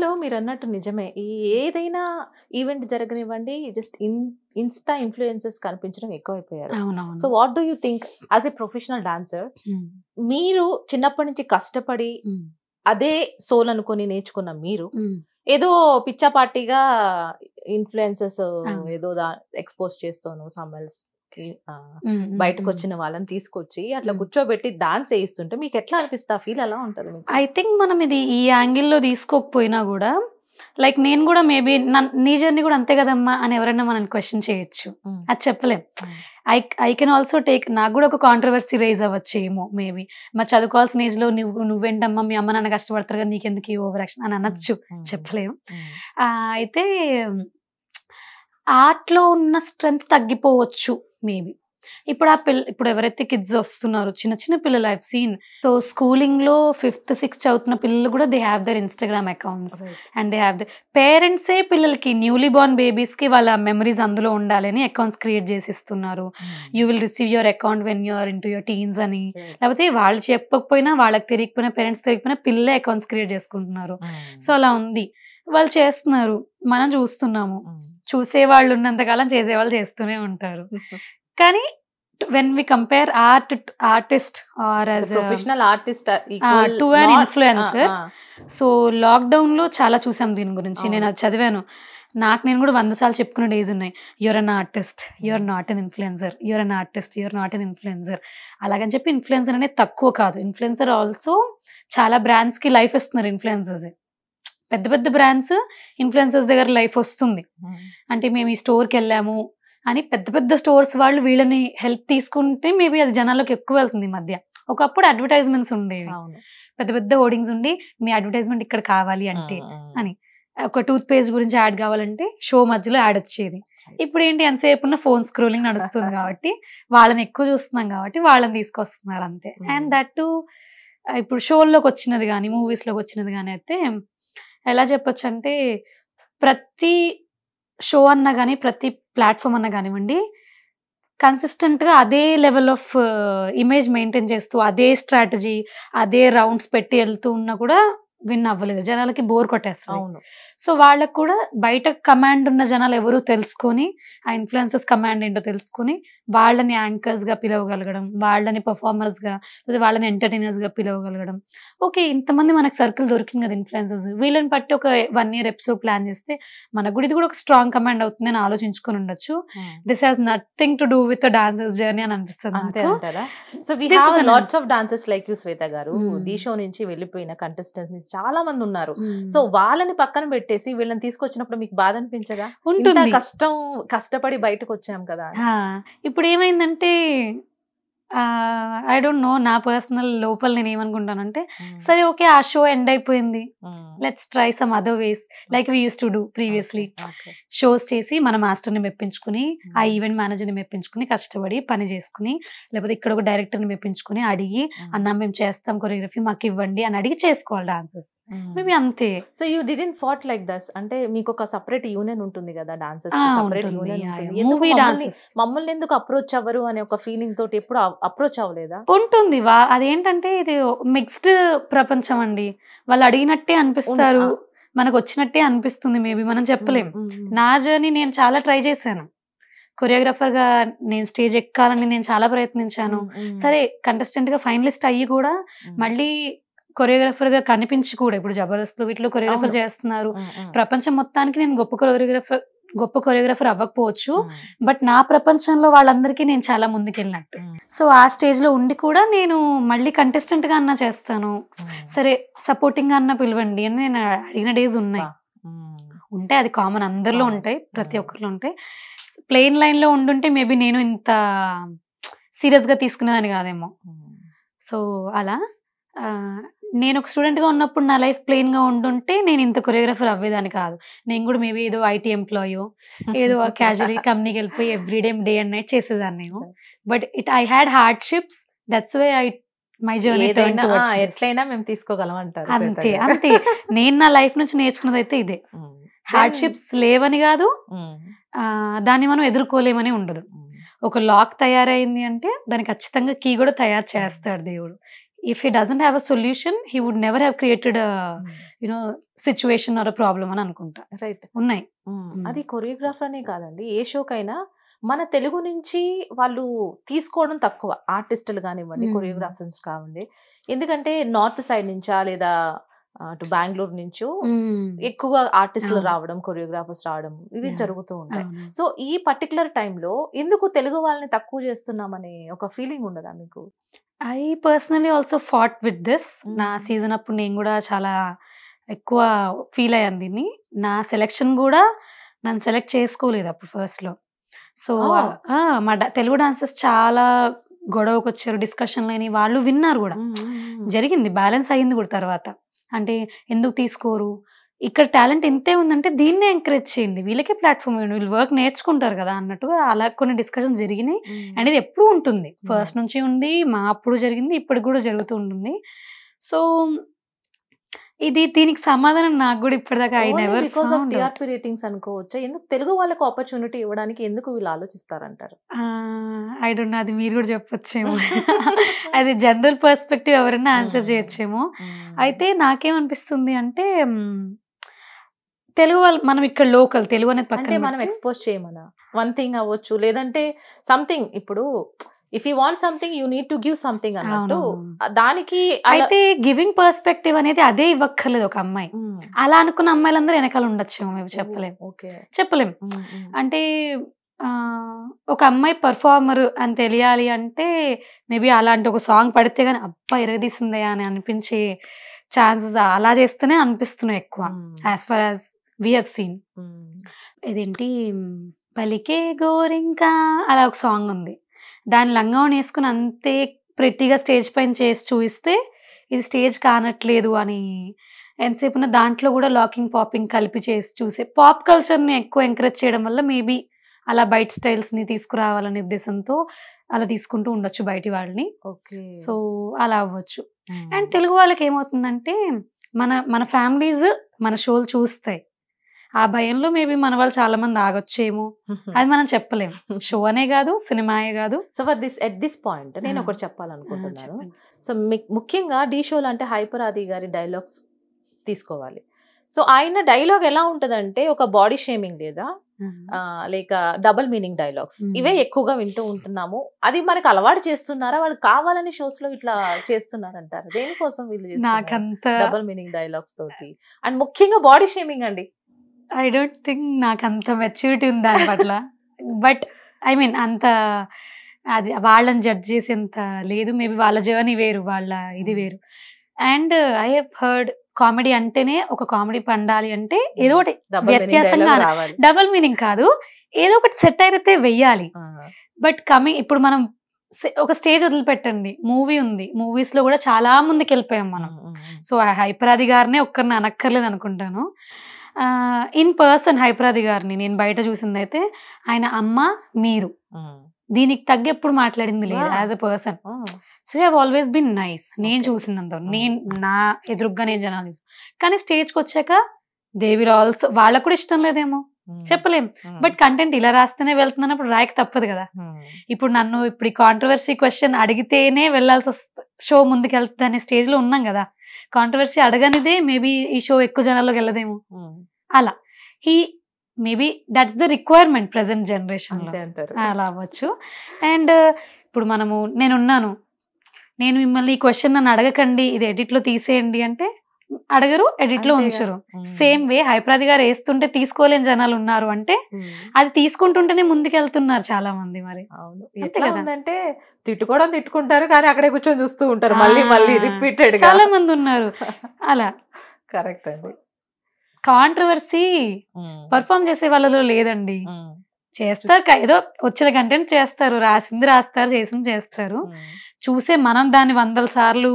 టైంలో మీరన్నట్టు నిజమే. ఏదైనా ఈవెంట్ జరగనివ్వండి, జస్ట్ ఇన్‌స్టా ఇన్‌ఫ్లుయెన్సర్స్ కనిపించడం ఎక్కువైపోయారు. సో, అవునవును. What do you think as a professional dancer hmm. మీరు చిన్నప్పటి నుంచి కష్టపడి హ్మ్. అదే సోల్ అనుకోని నేర్చుకున్న మీరు, హ్మ్. ఏదో పిచ్చాపార్టీగా ఇన్‌ఫ్లుయెన్సర్స్ అవును. ఏదో ఎక్స్‌పోజ్ చేస్తూను సమ్‌ఎల్స్‌కి హ్మ్. హ్మ్. బయటకొచ్చిన వాళ్ళని తీసుకొచ్చి అట్లా హ్మ్. కూర్చోబెట్టి డాన్స్ ఏయిస్తుంటే మీకెట్లా అనిపిస్తది? ఆ ఫీల్ ఎలా ఉంటది మీకు? ఐ థింక్ మనం ఇది ఈ యాంగిల్‌లో తీసుకోకపోయినా గూడా లైక్ నేను గూడా మేబీ నీ జర్నీ గూడా అంతే గదమ్మా అని ఎవరైనా మనల్ని క్వెషన్ చేయొచ్చు. హ్మ్. అది చెప్పలేం. హ్మ్. ఐ కెన్ ఆల్సో టేక్ నాకు గూడా ఒక కాంట్రోవర్సీ రైజ్ అవ్వచ్చేమో మేబీ. మరి చదువుకోవాల్సిన ఏజ్‌లో నువ్వేంటమ్మా మీ అమ్మ నాన్న కష్టపడతారు కదా నీకెందుకు ఈ ఓవర్ యాక్షన్ అని అనొచ్చు. హ్మ్. చెప్పలేం. హ్మ్. అయితే ఆర్ట్‌లో ఉన్న స్ట్రెంత్ తగ్గిపోవచ్చు మేబీ. ఇప్పుడు ఎవరైతే కిడ్స్ వస్తున్నారో చిన్న చిన్న పిల్లలు ఐ హావ్ సీన్. సో స్కూలింగ్‌లో 5థ్, 6థ్ చదువుతున్న పిల్లలు కూడా they have their Instagram accounts right. And they have పేరెంట్సే పిల్లలకి న్యూలీ బోర్న్ బేబీస్‌కి వాళ్ళ మెమరీస్ అందులో ఉండాలని అకౌంట్స్ క్రియేట్ చేసి ఇస్తున్నారు. You will receive your account when you are into your teens అని. రైట్. లేకపోతే వాళ్ళు చెప్పకపోయినా వాళ్ళకి తెలియకపోయినా పేరెంట్స్ తెలియకపోయినా పిల్లలే అకౌంట్స్ క్రియేట్ చేసుకుంటున్నారు. సో అలా ఉంది. వాళ్ళు చేస్తున్నారు. మనం చూస్తున్నాము. చూసేవాళ్ళు ఉన్నంత కాలం చేసేవాళ్ళు చేస్తూనే ఉంటారు. కానీ when we compare artist or as professional artist equal to an not influencer. So లాక్‌డౌన్‌లో చాలా చూసాం దీని గురించి. నేను అది చదివాను. నాకు నేను కూడా 100 సార్లు చెప్పుకునే డేస్ ఉన్నాయి. You are an artist, you are not an influencer, you are an artist, you are not an influencer. అలాగని చెప్పి ఇన్‌ఫ్లుయెన్సర్ అనేది తక్కువ కాదు. ఇన్‌ఫ్లుయెన్సర్ ఆల్సో చాలా బ్రాండ్స్‌కి లైఫ్ ఇస్తున్నారు ఇన్‌ఫ్లుయెన్సర్స్. పెద్ద పెద్ద బ్రాండ్స్ ఇన్‌ఫ్లుయెన్సర్స్ దగ్గర లైఫ్ వస్తుంది. అంటే మేము ఈ స్టోర్‌కెళ్ళాము అని పెద్ద పెద్ద స్టోర్స్ వాళ్ళు వీళ్ళని హెల్ప్ తీసుకుంటే మేబీ అది జనాల్లోకి ఎక్కువ వెళ్తుంది ఈ మధ్య. ఒకప్పుడు అడ్వర్టైజ్మెంట్స్ ఉండేవి. అవును. పెద్ద పెద్ద హోర్డింగ్స్ ఉండి మీ అడ్వర్టైజ్మెంట్ ఇక్కడ కావాలి అంటే అని. ఒక టూత్ పేస్ట్ గురించి యాడ్ కావాలంటే షో మధ్యలో యాడ్ వచ్చేది. ఇప్పుడు ఏంటి ఎంతసేపు ఉన్న ఫోన్ స్క్రోలింగ్ నడుస్తుంది కాబట్టి వాళ్ళని ఎక్కువ చూస్తున్నాం కాబట్టి వాళ్ళని తీసుకొస్తున్నారు అంతే. అండ్ దట్ టు ఇప్పుడు షోల్లోకి వచ్చినది కానీ మూవీస్లోకి వచ్చినది కానీ అయితే ఎలా చెప్పొచ్చు అంటే ప్రతి షో అన్నా కానీ ప్రతి ప్లాట్ఫామ్ అన్నా కానివ్వండి కన్సిస్టెంట్‌గా అదే లెవెల్ ఆఫ్ ఇమేజ్ మెయింటైన్ చేస్తూ అదే స్ట్రాటజీ అదే రౌండ్స్ పెట్టి వెళ్తూ ఉన్నా కూడా విన్ అవ్వలేదు. జనాలకి బోర్ కొట్టేస్తుంది. అవును. సో వాళ్ళకు కూడా బయట కమాండ్ ఉన్న జనాలు ఎవరు తెలుసుకొని ఆ ఇన్‌ఫ్లుయెన్సర్స్ కమాండ్ ఏంటో తెలుసుకొని వాళ్ళని యాంకర్స్‌గా పిలవగలగడం, వాళ్ళని పర్ఫార్మర్స్‌గా లేదా వాళ్ళని ఎంటర్‌టైనర్స్‌గా పిలవగలగడం. ఓకే ఇంతమంది మనకు సర్కిల్ దొరికింది కదా ఇన్‌ఫ్లుయెన్సర్స్. వీళ్ళని బట్టి ఒక 1 ఇయర్ ఎపిసోడ్ ప్లాన్ చేస్తే మనకు కూడా ఇది కూడా ఒక స్ట్రాంగ్ కమాండ్ అవుతుంది అని ఆలోచించుకొని ఉండొచ్చు. This has nothing to do with dancers journey అని అనిపిస్తుంది అంతే నాకు. అంటారా? So we This have is an- lots of dancers like you Shweta garu. Dhee show నుంచి వెళ్ళిపోయిన కంటెస్టెంట్స్ చాలా మంది ఉన్నారు. సో వాళ్ళని పక్కన పెట్టేసి వీళ్ళని తీసుకొచ్చినప్పుడు మీకు బాధ అనిపించదా? ఇంత ఉంటుంది. కష్టపడి బయటకు వచ్చాం కదా అని. ఇప్పుడు ఏమైందంటే ఐ డోంట్ నో నా పర్సనల్ లోపల నేను ఏమనుకుంటానంటే సరే ఓకే ఆ షో ఎండ్ అయిపోయింది. Let's try some other ways like we used to do previously. Shows చేసి మన మాస్టర్ని మెప్పించుకుని ఆ ఈవెంట్ మేనేజర్ని మెప్పించుకుని కష్టపడి పని చేసుకుని లేకపోతే ఇక్కడ ఒక డైరెక్టర్ని మెప్పించుకుని అడిగి అన్నా మేము చేస్తాం కొరియోగ్రఫీ మాకు ఇవ్వండి అని అడిగి చేసుకోవాలి డాన్సర్స్. మేబీ అంతే. So you didn't fought like this అంటే మీకు ఒక సెపరేట్ యూనియన్ ఉంటుంది కదా డాన్సర్స్ సెపరేట్ యూనియన్ ఉంటుంది. మూవీ డాన్సర్స్ మమ్మల్ని ఎందుకు అప్రోచ్ అవ్వరు అనే ఒక ఫీలింగ్ తోటి ఎప్పుడు అప్రోచ్ అవ్వలేదా? ఉంటుంది. అదేంటంటే ఇది మిక్స్డ్ ప్రపంచం అండి. వాళ్ళు అడిగినట్టే అనిపిస్తారు, మనకు వచ్చినట్టే అనిపిస్తుంది. మేబీ మనం చెప్పలేం. నా జర్నీ నేను చాలా ట్రై చేశాను. కొరియోగ్రాఫర్ గా నేను స్టేజ్ ఎక్కాలని నేను చాలా ప్రయత్నించాను. సరే కంటెస్టెంట్ గా ఫైనలిస్ట్ అయ్యి కూడా మళ్ళీ కొరియోగ్రాఫర్ గా కనిపించి కూడా ఇప్పుడు జబర్దస్త్ వీటిలో కొరియోగ్రాఫర్ చేస్తున్నారు. ప్రపంచం మొత్తానికి నేను గొప్ప కొరియోగ్రాఫర్ అవ్వకపోవచ్చు, బట్ నా ప్రపంచంలో వాళ్ళందరికీ నేను చాలా ముందుకెళ్ళినట్టు. సో ఆ స్టేజ్ లో ఉండి కూడా నేను మళ్ళీ కంటెస్టెంట్ గా అన్నా చేస్తాను, సరే సపోర్టింగ్ గా అన్నా పిలవండి అని నేను అడిగిన డేస్ ఉన్నాయి. ఉంటే అది కామన్, అందరిలో ఉంటాయి, ప్రతి ఒక్కరిలో ఉంటాయి. ప్లెయిన్ లైన్ లో ఉండుంటే మేబీ నేను ఇంత సీరియస్ గా తీసుకునేదాన్ని కాదేమో. సో అలా నేను ఒక స్టూడెంట్గా ఉన్నప్పుడు నా లైఫ్ ప్లెయిన్గా ఉంటుంటే నేను ఇంత కొరియోగ్రాఫర్ అవ్వేదాన్ని కాదు. నేను కూడా మేబీ ఏదో ఐటీ ఎంప్లాయో ఏదో క్యాజువల్లీ కంపెనీకి వెళ్ళిపోయి ఎవ్రీడే డే అండ్ నైట్ చేసేదాన్ని నేను. But I had hardships, that's why my journey turn towards ఎట్లయినా మేము తీసుకోగలం అంటారు. అంతే అంతే. నేను నా లైఫ్ నుంచి నేర్చుకున్నది అయితే ఇదే. హార్డ్షిప్స్ లేవని కాదు, దాన్ని మనం ఎదుర్కోలేమని ఉండదు. ఒక లాక్ తయారైంది అంటే దానికి ఖచ్చితంగా కీ కూడా తయారు చేస్తాడు దేవుడు. If he doesn't have a solution he would never have created situation or problem అని అనుకుంటా. రైట్. ఉన్నాయి. అది కొరియోగ్రాఫర్ అనే కాదండి, ఏ షోకైనా మన తెలుగు నుంచి వాళ్ళు తీసుకోవడం తక్కువ, ఆర్టిస్టులు కానివ్వండి, కొరియోగ్రాఫర్స్ కావండి. ఎందుకంటే నార్త్ సైడ్ నుంచా లేదా అటు బెంగళూరు నుంచో ఎక్కువ ఆర్టిస్టులు రావడం, కొరియోగ్రాఫర్స్ రావడం ఇవి జరుగుతూ ఉంటాయి. సో ఈ పర్టికులర్ టైంలో ఎందుకు తెలుగు వాళ్ళని తక్కువ చేస్తున్నామనే ఒక ఫీలింగ్ ఉండదా మీకు? I personally also fought with this. నా సీజన్ అప్పుడు నేను కూడా చాలా ఎక్కువ ఫీల్ అయ్యాను దీన్ని. నా సెలెక్షన్ కూడా నన్ను సెలెక్ట్ చేసుకోలేదు అప్పుడు ఫస్ట్ లో. సో మా తెలుగు డాన్సర్స్ చాలా గొడవకు వచ్చారు, డిస్కషన్లు అయినాయి, వాళ్ళు విన్నారు కూడా, జరిగింది, బ్యాలెన్స్ అయ్యింది కూడా తర్వాత. అంటే ఎందుకు తీసుకోరు, ఇక్కడ టాలెంట్ ఇంతే ఉందంటే దీన్నే ఎంకరేజ్ చేయండి, వీళ్ళకే ప్లాట్ఫామ్ ఇవ్వండి, వీళ్ళు వర్క్ నేర్చుకుంటారు కదా అన్నట్టుగా అలా కొన్ని డిస్కషన్స్ జరిగినాయి. అండ్ ఇది ఎప్పుడు ఉంటుంది, ఫస్ట్ నుంచి ఉంది, మా అప్పుడు జరిగింది, ఇప్పటికి కూడా జరుగుతూ ఉంటుంది. సో ఇది దీనికి సమాధానం నాకు కూడా ఇప్పటిదాకా I never because of TRP ratings అనుకోవచ్చా? ఎందుకు తెలుగు వాళ్ళకు ఆపర్చునిటీ ఇవ్వడానికి ఎందుకు వీళ్ళు ఆలోచిస్తారంటారు? ఐ డోంట్ నో, అది మీరు కూడా చెప్పొచ్చేమో. అది జనరల్ పర్స్పెక్టివ్ ఎవరైనా ఆన్సర్ చేయొచ్చేమో. అయితే నాకేమనిపిస్తుంది అంటే తెలుగు వాళ్ళు, మనం ఇక్కడ లోకల్ తెలుగు అనేది పక్కన మనం ఎక్స్పోజ్ చేయమన్నా వన్ థింగ్ అవ్వచ్చు, లేదంటే సంథింగ్. ఇప్పుడు if you want something you need to give something అన్నట్టు దానికి. అయితే గివింగ్ పర్స్పెక్టివ్ అనేది అదే ఇవ్వక్కర్లేదు ఒక అమ్మాయి. అలా అనుకున్న అమ్మాయిలందరూ వెనకాల ఉండొచ్చు, మేము చెప్పలేం. అంటే ఒక అమ్మాయి పర్ఫార్మర్ అని తెలియాలి అంటే మేబీ అలాంటి ఒక సాంగ్ పడితే గానీ అబ్బా ఎరగదీసిందే అని అనిపించే ఛాన్సెస్ అలా చేస్తేనే అనిపిస్తున్నాయి ఎక్కువ. As for as we have seen, ఇదేంటి పలికే గోరింకా అలా ఒక సాంగ్ ఉంది, దాని లంగావని వేసుకుని అంతే ప్రెట్టిగా స్టేజ్ పైన చేసి చూపిస్తే ఇది స్టేజ్ కానట్లేదు అని ఎంతసేపు దాంట్లో కూడా లాకింగ్ పాపింగ్ కలిపి చేసి చూసే పాప్ కల్చర్ని ఎక్కువ ఎంకరేజ్ చేయడం వల్ల మేబీ అలా బయట స్టైల్స్ని తీసుకురావాలనే ఉద్దేశంతో అలా తీసుకుంటూ ఉండొచ్చు బయటి వాళ్ళని. సో అలా అవ్వచ్చు. అండ్ తెలుగు వాళ్ళకి ఏమవుతుందంటే మన ఫ్యామిలీస్ మన షోలు చూస్తాయి, ఆ భయంలో మేబీ మన వాళ్ళు చాలా మంది ఆగొచ్చేమో, అది మనం చెప్పలేము. షో అనే కాదు, సినిమాయే కాదు. సో ఎట్ దిస్ పాయింట్ నేను ఒకటి చెప్పాలనుకుంటున్నాను. సో ముఖ్యంగా ఢీ షోలు అంటే హైపర్ ఆది గారి డైలాగ్స్ తీసుకోవాలి. సో ఆయన డైలాగ్ ఎలా ఉంటదంటే ఒక బాడీ షేమింగ్ లేదా లేక డబుల్ మీనింగ్ డైలాగ్స్ ఇవే ఎక్కువగా వింటూ ఉంటున్నాము. అది మనకు అలవాటు చేస్తున్నారా, వాళ్ళు కావాలని షోస్ లో ఇట్లా చేస్తున్నారంటారు? దేనికోసం వీళ్ళు డబుల్ మీనింగ్ డైలాగ్స్ తోటి? అండ్ ముఖ్యంగా బాడీ షేమింగ్ అండి. ఐ డోంట్ థింక్ నాకు అంత మెచ్యూరిటీ ఉంది దాని పట్ల. బట్ ఐ మీన్ అంత అది వాళ్ళని జడ్జ్ చేసేంత లేదు. మేబీ వాళ్ళ జర్నీ వేరు, వాళ్ళ ఇది వేరు. And I have heard comedy అంటేనే ఒక కామెడీ పండాలి అంటే ఏదో ఒకటి వ్యత్యాసంగా, డబుల్ మీనింగ్ కాదు, ఏదో ఒకటి సెట్ అయితే వెయ్యాలి. బట్ ఇప్పుడు మనం ఒక స్టేజ్ వదిలిపెట్టండి, మూవీ ఉంది, మూవీస్ లో కూడా చాలా ముందుకు వెళ్ళిపోయాం మనం. సో హైపరాది గారినే ఒక్కరిని అనక్కర్లేదు అనుకుంటాను. ఇన్ పర్సన్ హైపరాది గారిని నేను బయట చూసిందైతే ఆయన అమ్మ మీరు దీనికి తగ్గ ఎప్పుడు మాట్లాడింది లేదు as a person. So you have always been nice. నేను చూసినంత, నేను నా ఎదురుగ్గా నేను జనాలు, కానీ స్టేజ్కి వచ్చాక దే విల్ ఆల్సో, వాళ్ళకు కూడా ఇష్టం లేదేమో చెప్పలేం. బట్ కంటెంట్ ఇలా రాస్తేనే వెళ్తున్నప్పుడు రాయక తప్పదు కదా. ఇప్పుడు నన్ను ఇప్పుడు ఈ కాంట్రవర్సీ క్వశ్చన్ అడిగితేనే వెళ్లాల్సి వస్తుంది, షో ముందుకు వెళ్తుంది అనే స్టేజ్ లో ఉన్నాం కదా. కాంట్రవర్సీ అడగనిదే మేబీ ఈ షో ఎక్కువ జనాల్లోకి వెళ్ళదేమో. అలా maybe that's the requirement present generation లో, అలా అవ్వచ్చు. అండ్ ఇప్పుడు నేనున్నాను, నేను మిమ్మల్ని ఈ క్వశ్చన్ నన్ను అడగకండి, ఇది ఎడిట్ లో తీసేయండి అంటే అడగరు, ఎడిట్ లో ఉంచరు. సేమ్ వే హైపరాది గారు వేస్తుంటే తీసుకోలేని జనాలు ఉన్నారు అంటే అది తీసుకుంటుంటేనే ముందుకెళ్తున్నారు చాలా మంది. మరి అంటే తిట్టుకుంటారు కానీ అక్కడే కూర్చొని చూస్తూ ఉంటారు, మళ్ళీ రిపీటెడ్ చాలా మంది ఉన్నారు అలా. కరెక్ట్ అండి. కాంట్రవర్సీ పర్ఫార్మ్ చేసే వాళ్ళలో లేదండి. చేస్తారు, ఏదో వచ్చిన కంటెంట్ చేస్తారు, రాసింది రాస్తారు, చేసింది చేస్తారు. చూసే మనం దాన్ని 100 సార్లు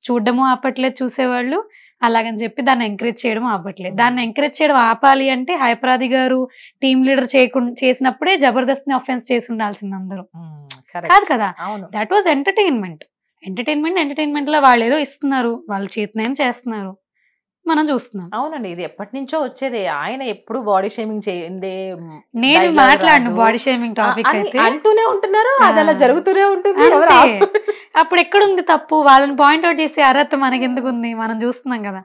చూడడము ఆపట్లేదు చూసేవాళ్ళు, అలాగని చెప్పి దాన్ని ఎంకరేజ్ చేయడం ఆపట్లేదు. దాన్ని ఎంకరేజ్ చేయడం ఆపాలి అంటే హైపరాది గారు టీమ్ లీడర్ చేసినప్పుడే జబర్దస్త్ ని అఫెన్స్ చేసి ఉండాల్సింది అందరూ, కాదు కదా. దట్ వాజ్ ఎంటర్టైన్మెంట్ లో వాళ్ళు ఏదో ఇస్తున్నారు, వాళ్ళ చేతనైనా చేస్తున్నారు. మనం చూస్తున్నాం. అవునండి, ఇది ఎప్పటి నుంచో వచ్చేది. ఆయన ఎప్పుడు బాడీ షేమింగ్ చేయండి, నేను మాట్లాడను బాడీ షేమింగ్ టాపిక్ అయితే, అంటూనే ఉంటున్నారు, అది అలా జరుగుతూనే ఉంటుంది. అప్పుడు ఎక్కడుంది తప్పు? వాళ్ళని పాయింట్అవుట్ చేసే అర్హత మనకి ఎందుకు ఉంది? మనం చూస్తున్నాం కదా.